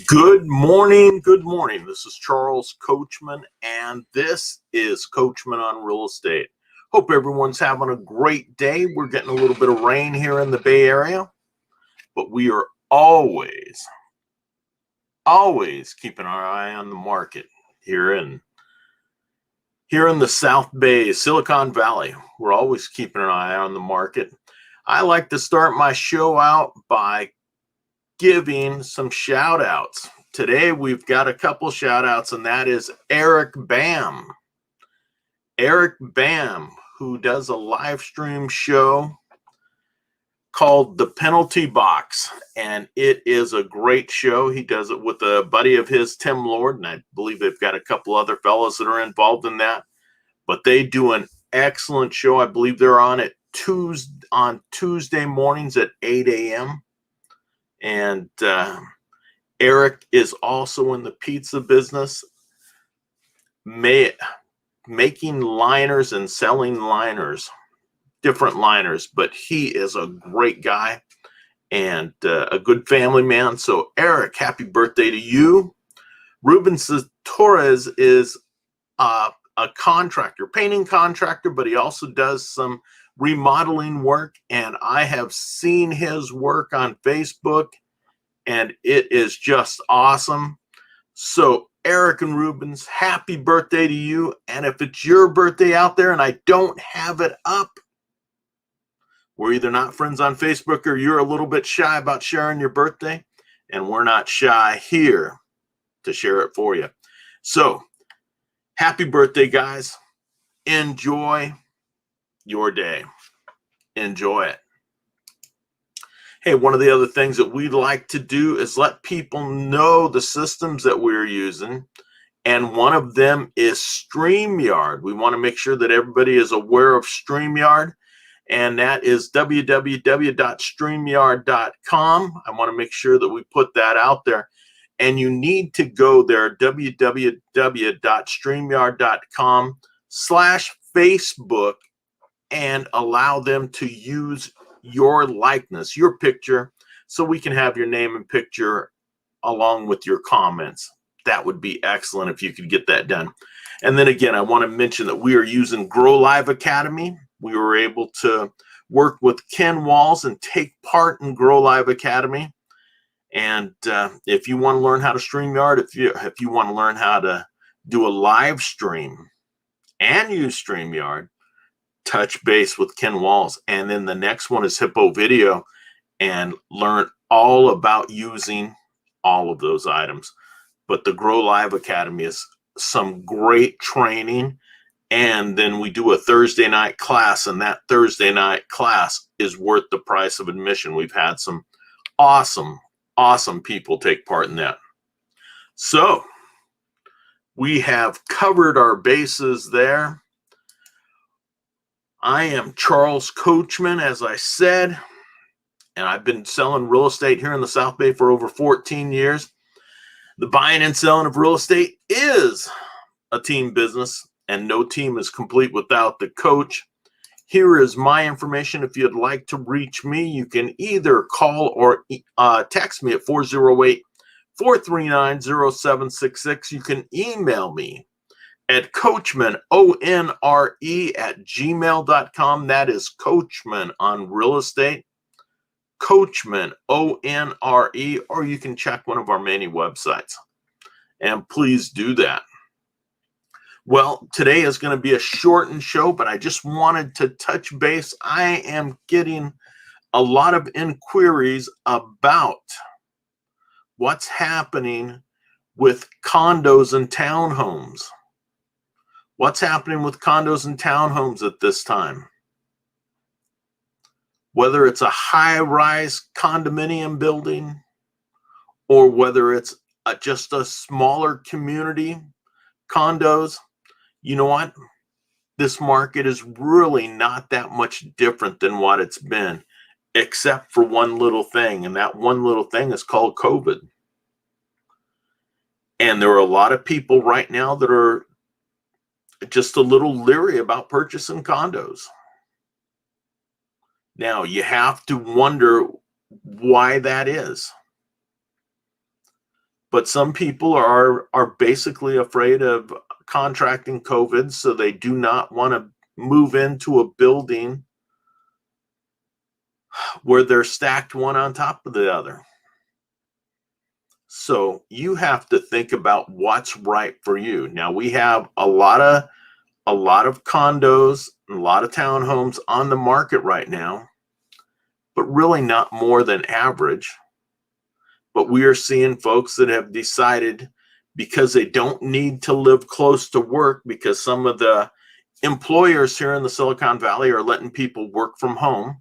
Good morning. Good morning. This is Charles Coachman, and this is Coachman on Real Estate. Hope everyone's having a great day. We're getting a little bit of rain here in the Bay Area, but we are always keeping our eye on the market here in the South Bay, Silicon Valley. We're always keeping an eye on the market. I like to start my show out by giving some shout outs. Today we've got a couple shout outs, and that is Eric Bam. Eric Bam, who does a live stream show called The Penalty Box, and it is a great show. He does it with a buddy of his, Tim Lord, and I believe they've got a couple other fellows that are involved in that, but they do an excellent show. I believe they're on Tuesday mornings at 8 a.m. And Eric is also in the pizza business, making liners and selling liners, different liners, but he is a great guy and a good family man. So Eric, happy birthday to you. Ruben Torres is a contractor, painting contractor, but he also does some remodeling work, and I have seen his work on Facebook, and it is just awesome. So Eric and Rubens, happy birthday to you. And if it's your birthday out there and I don't have it up, we're either not friends on Facebook or you're a little bit shy about sharing your birthday, and we're not shy here to share it for you. So happy birthday, guys. Enjoy your day. Enjoy it. Hey, one of the other things that we'd like to do is let people know the systems that we're using, and one of them is StreamYard. We want to make sure that everybody is aware of StreamYard, and that is www.streamyard.com. I want to make sure that we put that out there, and you need to go there, www.streamyard.com/Facebook, and allow them to use your likeness, your picture, so we can have your name and picture along with your comments. That would be excellent if you could get that done. And then again, I want to mention that we are using Grow Live Academy. We were able to work with Ken Walls and take part in Grow Live Academy. And if you want to learn how to StreamYard, if you want to learn how to do a live stream and use StreamYard, touch base with Ken Walls. And then the next one is Hippo Video, and learn all about using all of those items. But the Grow Live Academy is some great training. And then we do a Thursday night class, and that Thursday night class is worth the price of admission. We've had some awesome people take part in that. So we have covered our bases there. I am Charles Coachman, as I said, and I've been selling real estate here in the South Bay for over 14 years. The buying and selling of real estate is a team business, and no team is complete without the coach. Here is my information. If you'd like to reach me, you can either call or text me at 408-439-0766. You can email me at Coachman, ONRE@gmail.com. That is Coachman on Real Estate, Coachman, ONRE, or you can check one of our many websites. And please do that. Well, today is going to be a shortened show, but I just wanted to touch base. I am getting a lot of inquiries about what's happening with condos and townhomes. What's happening with condos and townhomes at this time? Whether it's a high-rise condominium building or whether it's just a smaller community condos, you know what? This market is really not that much different than what it's been, except for one little thing, and that one little thing is called COVID. And there are a lot of people right now that are just a little leery about purchasing condos. Now, you have to wonder why that is. But some people are basically afraid of contracting COVID, so they do not want to move into a building where they're stacked one on top of the other. So you have to think about what's right for you. Now we have a lot of condos, a lot of townhomes on the market right now, but really not more than average. But we are seeing folks that have decided, because they don't need to live close to work, because some of the employers here in the Silicon Valley are letting people work from home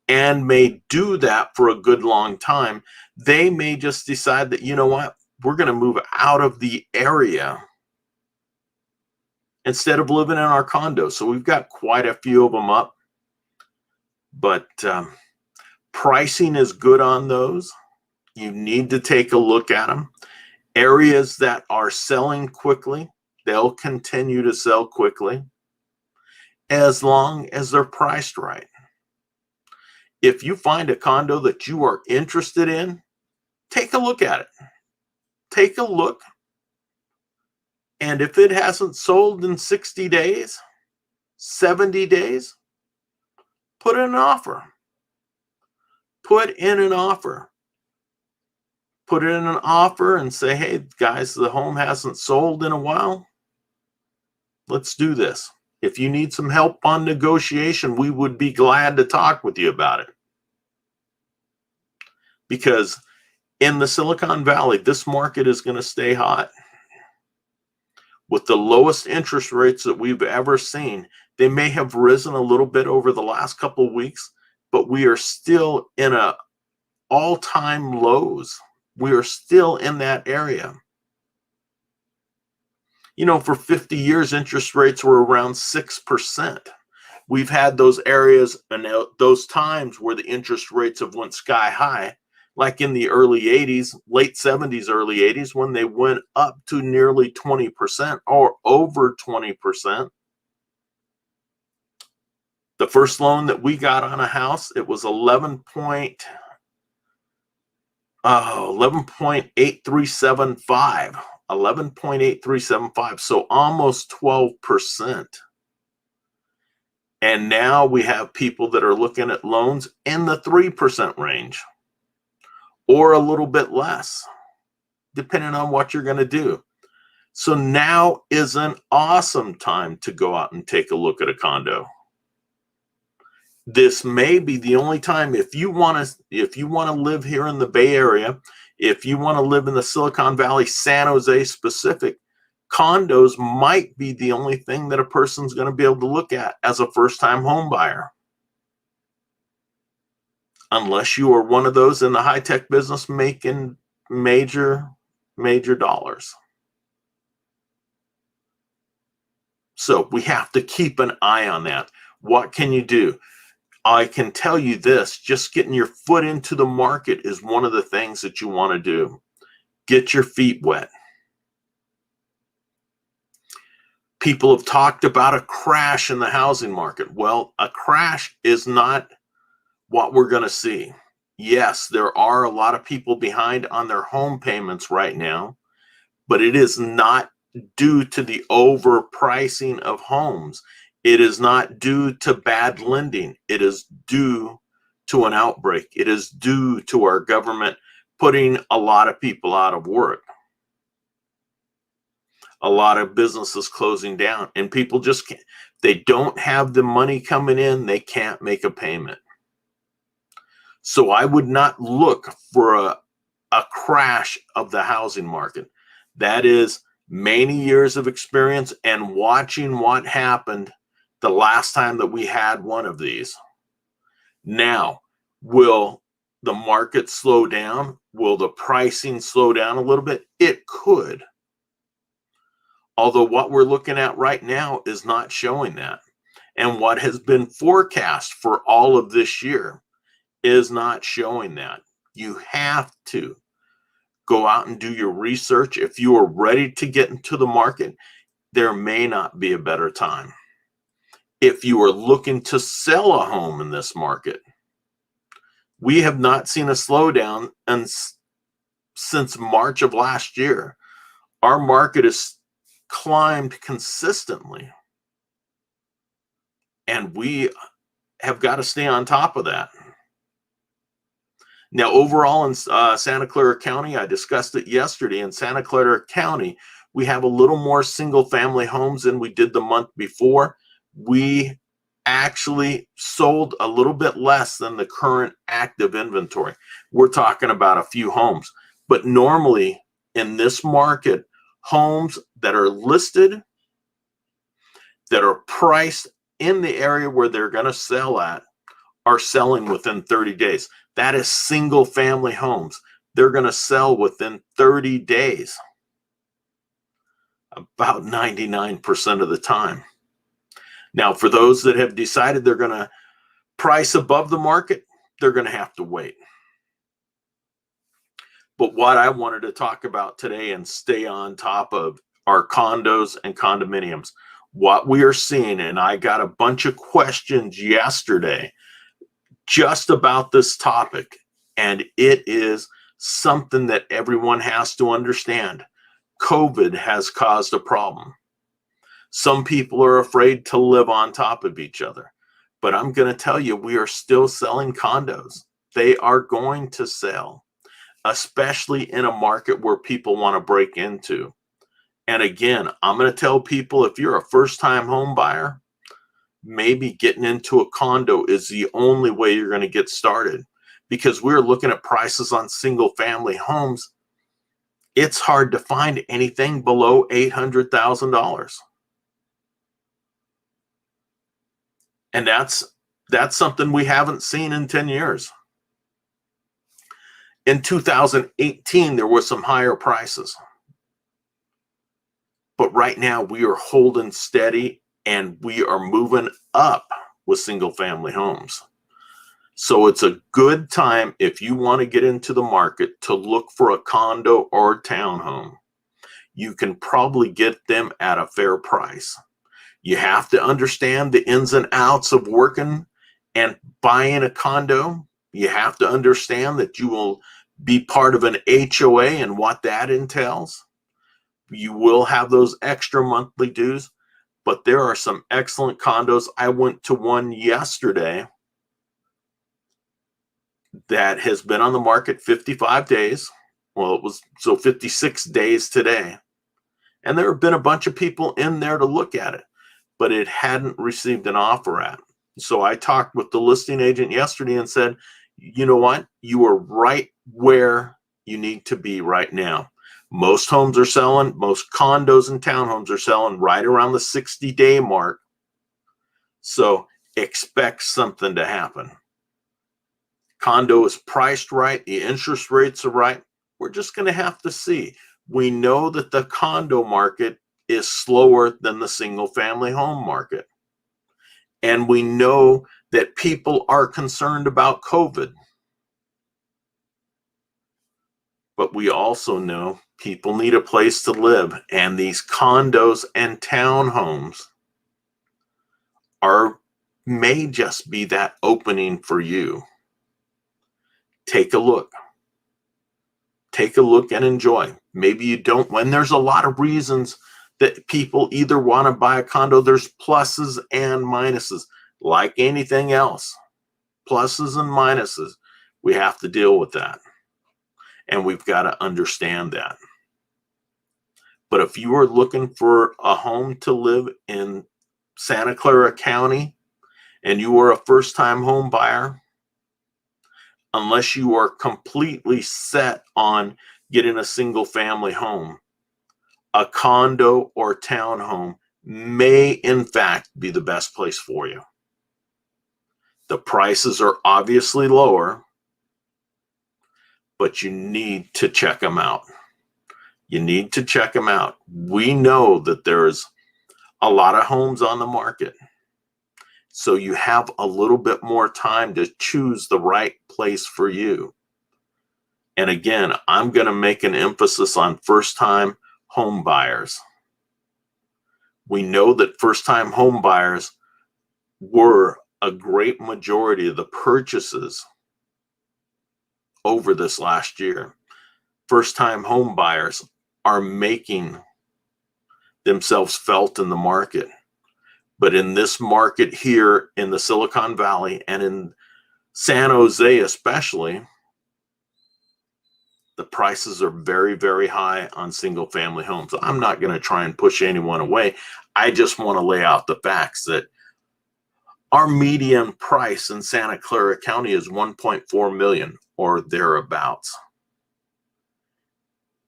and may do that for a good long time. They may just decide that, you know what, we're going to move out of the area instead of living in our condos. So we've got quite a few of them up, but pricing is good on those. You need to take a look at them. Areas that are selling quickly, they'll continue to sell quickly as long as they're priced right. If you find a condo that you are interested in, take a look at it. Take a look. And if it hasn't sold in 60 days, 70 days, put in an offer. Put in an offer. Put in an offer and say, hey, guys, the home hasn't sold in a while. Let's do this. If you need some help on negotiation, we would be glad to talk with you about it. Because in the Silicon Valley, this market is going to stay hot. With the lowest interest rates that we've ever seen, they may have risen a little bit over the last couple of weeks, but we are still in a all-time lows. We are still in that area. You know, for 50 years, interest rates were around 6%. We've had those areas and those times where the interest rates have went sky high, like in the early 80s, late 70s, early 80s, when they went up to nearly 20% or over 20%. The first loan that we got on a house, it was 11.8375. 11.8375, so almost 12%. And now we have people that are looking at loans in the 3% range or a little bit less, depending on what you're going to do. So now is an awesome time to go out and take a look at a condo. This may be the only time, if you want to live here in the Bay Area, if you want to live in the Silicon Valley, San Jose specific, condos might be the only thing that a person's going to be able to look at as a first-time home buyer. Unless you are one of those in the high-tech business making major dollars. So we have to keep an eye on that. What can you do? I can tell you this, just getting your foot into the market is one of the things that you want to do. Get your feet wet. People have talked about a crash in the housing market. Well, a crash is not what we're going to see. Yes, there are a lot of people behind on their home payments right now, but it is not due to the overpricing of homes. It is not due to bad lending. It is due to an outbreak. It is due to our government putting a lot of people out of work. A lot of businesses closing down, and people just can't. They don't have the money coming in. They can't make a payment. So I would not look for a crash of the housing market. That is many years of experience and watching what happened the last time that we had one of these. Now, will the market slow down? Will the pricing slow down a little bit? It could. Although what we're looking at right now is not showing that. And what has been forecast for all of this year is not showing that. You have to go out and do your research. If you are ready to get into the market, there may not be a better time. If you are looking to sell a home in this market, we have not seen a slowdown since March of last year. Our market has climbed consistently, and we have got to stay on top of that. Now, overall in Santa Clara County, I discussed it yesterday. In Santa Clara County, we have a little more single family homes than we did the month before. We actually sold a little bit less than the current active inventory. We're talking about a few homes. But normally in this market, homes that are listed, that are priced in the area where they're going to sell at, are selling within 30 days. That is single family homes. They're going to sell within 30 days, about 99% of the time. Now, for those that have decided they're going to price above the market, they're going to have to wait. But what I wanted to talk about today and stay on top of are condos and condominiums. What we are seeing, and I got a bunch of questions yesterday just about this topic, and it is something that everyone has to understand. COVID has caused a problem. Some people are afraid to live on top of each other, but I'm going to tell you, we are still selling condos. They are going to sell, especially in a market where people want to break into. And again, I'm going to tell people, if you're a first-time home buyer, maybe getting into a condo is the only way you're going to get started, because we're looking at prices on single family homes. It's hard to find anything below $800,000. And that's something we haven't seen in 10 years. In 2018, there were some higher prices. But right now we are holding steady, and we are moving up with single family homes. So it's a good time, if you want to get into the market, to look for a condo or a townhome. You can probably get them at a fair price. You have to understand the ins and outs of working and buying a condo. You have to understand that you will be part of an HOA and what that entails. You will have those extra monthly dues. But there are some excellent condos. I went to one yesterday that has been on the market 55 days. Well, it was 56 days today. And there have been a bunch of people in there to look at it, but it hadn't received an offer at. So I talked with the listing agent yesterday and said, you know what? You are right where you need to be right now. Most homes are selling, most condos and townhomes are selling right around the 60-day mark. So expect something to happen. Condo is priced right. The interest rates are right. We're just going to have to see. We know that the condo market is slower than the single family home market. And we know that people are concerned about COVID. But we also know people need a place to live, and these condos and townhomes may just be that opening for you. Take a look. Take a look and enjoy. Maybe you don't. When there's a lot of reasons that people either want to buy a condo, there's pluses and minuses, like anything else. Pluses and minuses. We have to deal with that. And we've got to understand that. But if you are looking for a home to live in Santa Clara County and you are a first-time home buyer, unless you are completely set on getting a single family home, a condo or townhome may in fact be the best place for you. The prices are obviously lower, but you need to check them out. You need to check them out. We know that there's a lot of homes on the market. So you have a little bit more time to choose the right place for you. And again, I'm going to make an emphasis on first-time home buyers. We know that first-time home buyers were a great majority of the purchases over this last year. first-time home buyers are making themselves felt in the market. But in this market here in the Silicon Valley and in San Jose especially, the prices are very, very high on single-family homes. I'm not going to try and push anyone away. I just want to lay out the facts that our median price in Santa Clara County is $1.4 million or thereabouts.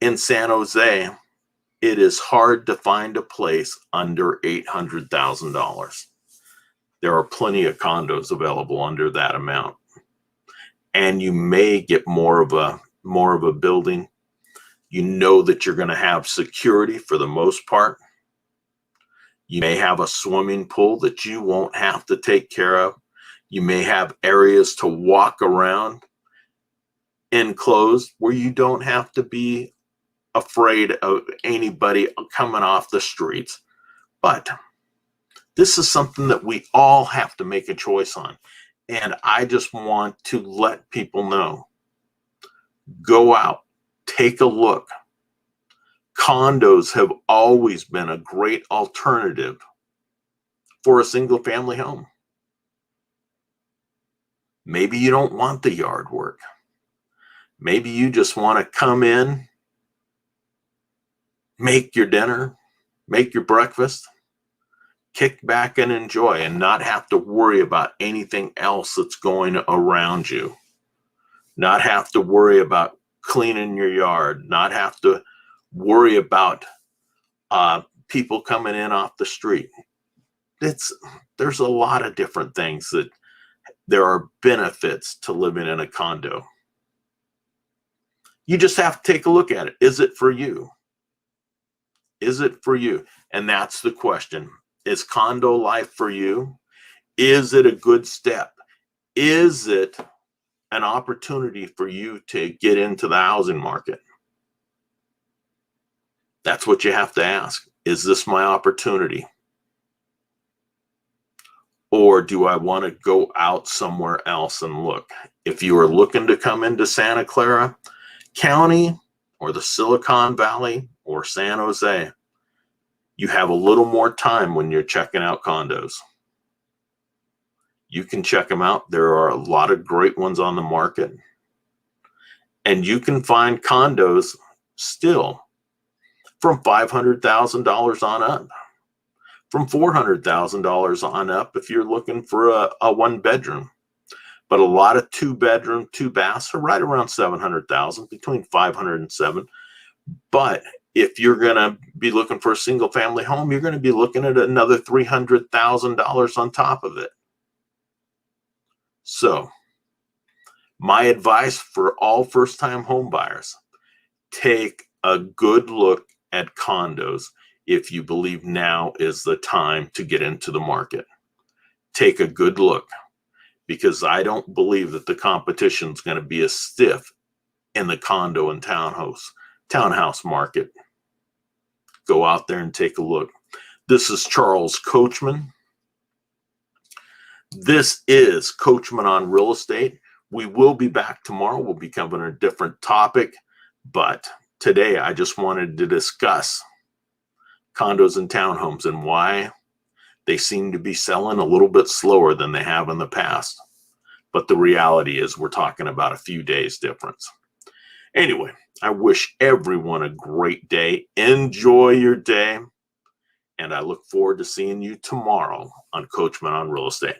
In San Jose, it is hard to find a place under $800,000. There are plenty of condos available under that amount. And you may get more of a building. You know that you're going to have security for the most part. You may have a swimming pool that you won't have to take care of. You may have areas to walk around enclosed where you don't have to be afraid of anybody coming off the streets. But this is something that we all have to make a choice on. And I just want to let people know, go out, take a look. Condos have always been a great alternative for a single family home. Maybe you don't want the yard work. Maybe you just want to come in, make your dinner, make your breakfast, kick back and enjoy and not have to worry about anything else that's going around you. Not have to worry about cleaning your yard, not have to worry about people coming in off the street. There's a lot of different things that there are benefits to living in a condo. You just have to take a look at it. Is it for you? Is it for you? And that's the question. Is condo life for you? Is it a good step? Is it an opportunity for you to get into the housing market? That's what you have to ask. Is this my opportunity? Or do I want to go out somewhere else and look? If you are looking to come into Santa Clara County or the Silicon Valley or San Jose, you have a little more time when you're checking out condos. You can check them out. There are a lot of great ones on the market. And you can find condos still from $500,000 on up, from $400,000 on up if you're looking for a one bedroom. But a lot of 2-bedroom, 2-baths are right around $700,000, between $500,000 and $700,000. But if you're going to be looking for a single family home, you're going to be looking at another $300,000 on top of it. So my advice for all first-time home buyers, take a good look at condos if you believe now is the time to get into the market. Take a good look, because I don't believe that the competition is going to be as stiff in the condo and townhouse market. Go out there and take a look. This is Charles Coachman. This is Coachman on Real Estate. We will be back tomorrow. We'll be covering a different topic, but today I just wanted to discuss condos and townhomes and why they seem to be selling a little bit slower than they have in the past. But the reality is we're talking about a few days difference. Anyway, I wish everyone a great day. Enjoy your day. And I look forward to seeing you tomorrow on Coachman on Real Estate.